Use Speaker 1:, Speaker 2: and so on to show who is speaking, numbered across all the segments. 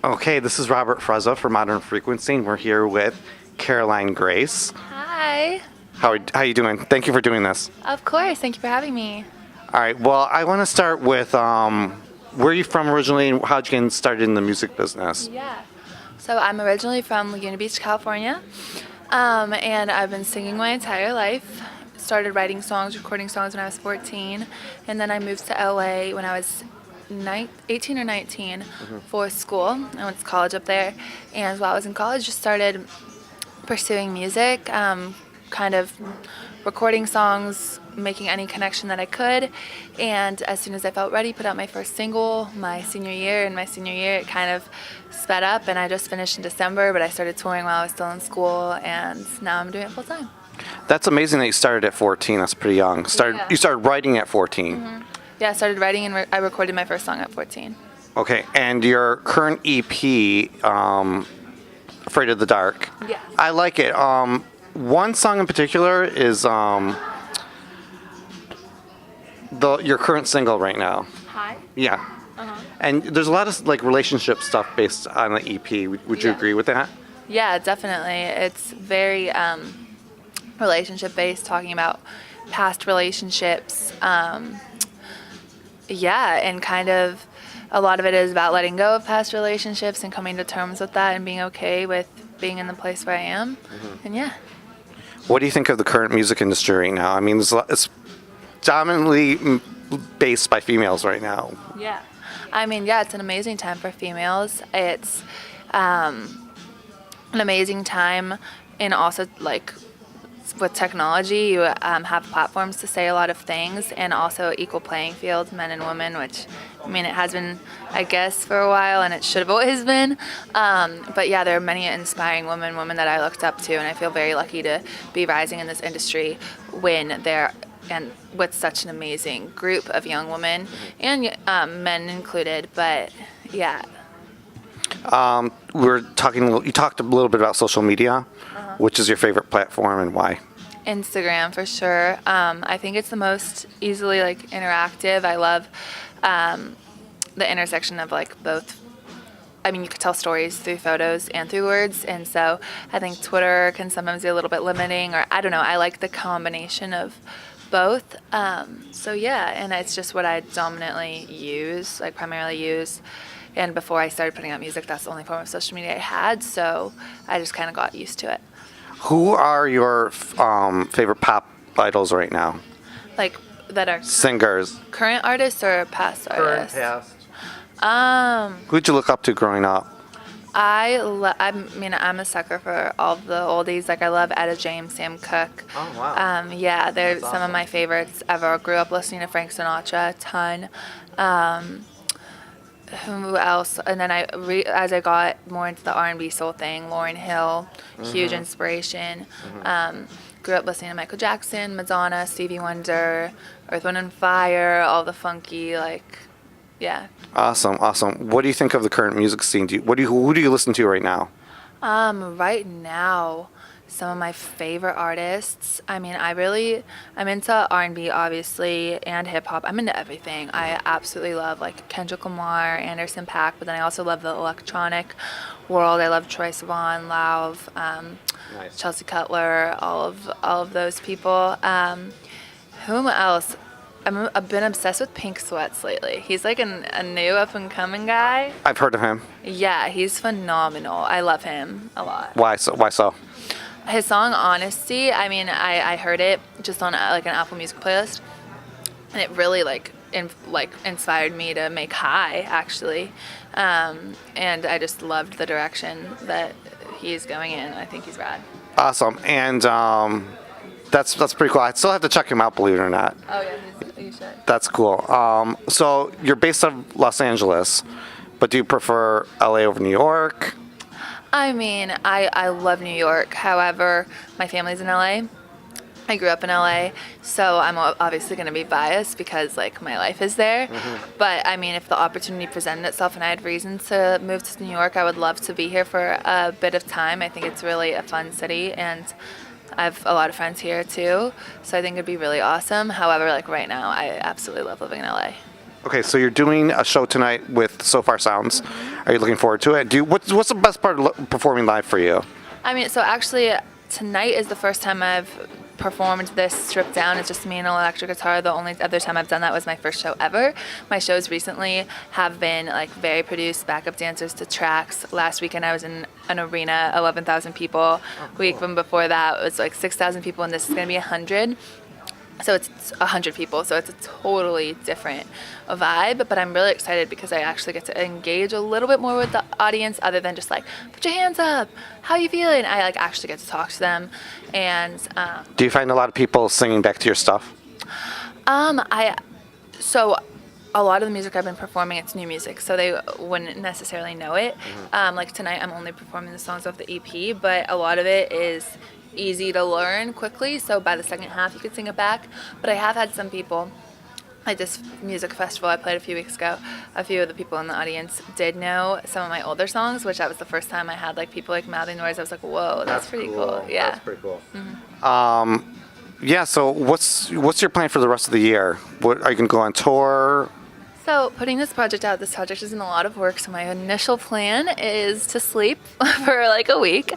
Speaker 1: Okay, this is Robert Frezza for Modern Frequency, and we're here with Caroline Grace.
Speaker 2: Hi.
Speaker 1: How you doing? Thank you for doing this.
Speaker 2: Of course. Thank you for having me.
Speaker 1: All right, well, I want to start with where are you from originally, and how'd you get started in the music business?
Speaker 2: Yeah. So I'm originally from Laguna Beach, California, and I've been singing my entire life. Started writing songs, recording songs when I was 14, and then I moved to LA when I was 18 or 19 for school. I went to college up there, and while I was in college, just started pursuing music, kind of recording songs, making any connection that I could, and as soon as I felt ready, put out my first single my senior year. In my senior year, it kind of sped up, and I just finished in December, but I started touring while I was still in school, and now I'm doing it full time.
Speaker 1: That's amazing that you started at 14. That's pretty young.
Speaker 2: Yeah.
Speaker 1: You started writing at 14.
Speaker 2: Yeah, I started writing and I recorded my first song at 14.
Speaker 1: Okay, and your current EP, Afraid of the Dark.
Speaker 2: Yes.
Speaker 1: I like it. One song in particular is your current single right now.
Speaker 2: Hi.
Speaker 1: Yeah. And there's a lot of like relationship stuff based on the EP. Would you
Speaker 2: Yeah.
Speaker 1: agree with that?
Speaker 2: Yeah, definitely. It's very relationship based, talking about past relationships. And kind of a lot of it is about letting go of past relationships and coming to terms with that and being okay with being in the place where I am. And yeah.
Speaker 1: What do you think of the current music industry right now? I mean, it's dominantly based by females right now.
Speaker 2: Yeah. I mean, yeah, it's an amazing time for females. It's an amazing time, and also like with technology, you have platforms to say a lot of things, and also equal playing fields, men and women, which, I mean, it has been, I guess, for a while, and it should have always been. But yeah, there are many inspiring women that I looked up to, and I feel very lucky to be rising in this industry and with such an amazing group of young women and men included. But yeah.
Speaker 1: You talked a little bit about social media. Which is your favorite platform and why?
Speaker 2: Instagram, for sure. I think it's the most easily like interactive. I love the intersection of like both. I mean, you could tell stories through photos and through words, and so I think Twitter can sometimes be a little bit limiting, or I don't know. I like the combination of both. So yeah, and it's just what I dominantly use, like primarily use. And before I started putting out music, that's the only form of social media I had, so I just kind of got used to it.
Speaker 1: Who are your favorite pop idols right now?
Speaker 2: Like that are
Speaker 1: Singers.
Speaker 2: current artists or past artists?
Speaker 1: Past. Who'd you look up to growing up?
Speaker 2: I mean, I'm a sucker for all of the oldies. Like I love Etta James, Sam Cooke.
Speaker 1: Oh wow.
Speaker 2: Yeah, they're
Speaker 1: That's
Speaker 2: some of
Speaker 1: awesome.
Speaker 2: my favorites ever. Grew up listening to Frank Sinatra a ton. Who else? And then as I got more into the R&B soul thing, Lauryn Hill, huge inspiration. Grew up listening to Michael Jackson, Madonna, Stevie Wonder, Earth, Wind and Fire, all the funky, like, yeah.
Speaker 1: Awesome. What do you think of the current music scene? Who do you listen to right now?
Speaker 2: Right now, some of my favorite artists. I mean, I'm into R&B obviously and hip hop. I'm into everything. I absolutely love like Kendrick Lamar, Anderson .Paak, but then I also love the electronic world. I love Troye Sivan, Lauv,
Speaker 1: Nice.
Speaker 2: Chelsea Cutler, all of those people. Whom else? I've been obsessed with Pink Sweats lately. He's like a new up and coming guy.
Speaker 1: I've heard of him.
Speaker 2: Yeah, he's phenomenal. I love him a lot.
Speaker 1: Why so?
Speaker 2: His song Honesty, I mean, I heard it just on like an Apple Music playlist, and it really inspired me to make High, actually, and I just loved the direction that he's going in. I think he's rad.
Speaker 1: Awesome. And that's pretty cool. I still have to check him out, believe it or not.
Speaker 2: Oh yeah, you should.
Speaker 1: That's cool. So you're based out of Los Angeles, but do you prefer LA over New York?
Speaker 2: I mean, I love New York. However, my family's in LA. I grew up in LA, so I'm obviously going to be biased because like my life is there. But I mean, if the opportunity presented itself and I had reason to move to New York, I would love to be here for a bit of time. I think it's really a fun city, and I have a lot of friends here too, so I think it'd be really awesome. However, like right now, I absolutely love living in LA.
Speaker 1: Okay, so you're doing a show tonight with So Far Sounds. Are you looking forward to it? What's the best part of performing live for you?
Speaker 2: I mean, so actually, tonight is the first time I've performed this stripped down. It's just me and an electric guitar. The only other time I've done that was my first show ever. My shows recently have been like very produced, backup dancers to tracks. Last weekend I was in an arena, 11,000 people. Week from before that it was like 6,000 people, and this is going to be 100. So it's 100 people, so it's a totally different vibe, but I'm really excited because I actually get to engage a little bit more with the audience other than just like, put your hands up, how you feeling? I like actually get to talk to them, and
Speaker 1: Do you find a lot of people singing back to your stuff?
Speaker 2: so a lot of the music I've been performing, it's new music, so they wouldn't necessarily know it. Like tonight I'm only performing the songs off the EP, but a lot of it is easy to learn quickly, so by the second half you could sing it back. But I have had some people, like this music festival I played a few weeks ago, a few of the people in the audience did know some of my older songs, which that was the first time I had like people like mouthing words. I was like, whoa, that's pretty cool. Yeah.
Speaker 3: That's pretty cool.
Speaker 1: Yeah. So what's your plan for the rest of the year? What are you gonna go on tour?
Speaker 2: So putting this project is in a lot of work. So my initial plan is to sleep for like a week.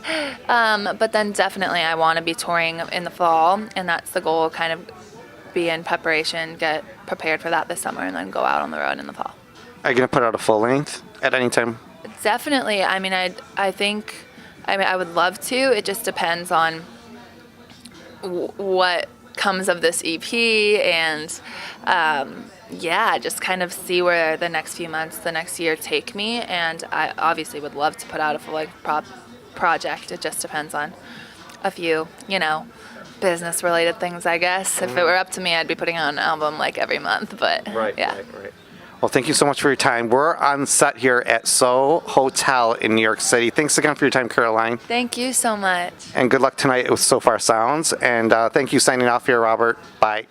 Speaker 2: But then definitely I want to be touring in the fall, and that's the goal, kind of be in preparation, get prepared for that this summer, and then go out on the road in the fall.
Speaker 1: Are you gonna put out a full length at any time?
Speaker 2: Definitely. I mean, I would love to. It just depends on what comes of this EP, and yeah, just kind of see where the next few months, the next year take me. And I obviously would love to put out a full like project. It just depends on a few, business related things, I guess. If it were up to me, I'd be putting out an album like every month, but
Speaker 3: Right.
Speaker 1: Well, thank you so much for your time. We're on set here at So Hotel in New York City. Thanks again for your time, Caroline.
Speaker 2: Thank you so much.
Speaker 1: And good luck tonight with So Far Sounds. And thank you signing off here, Robert. Bye.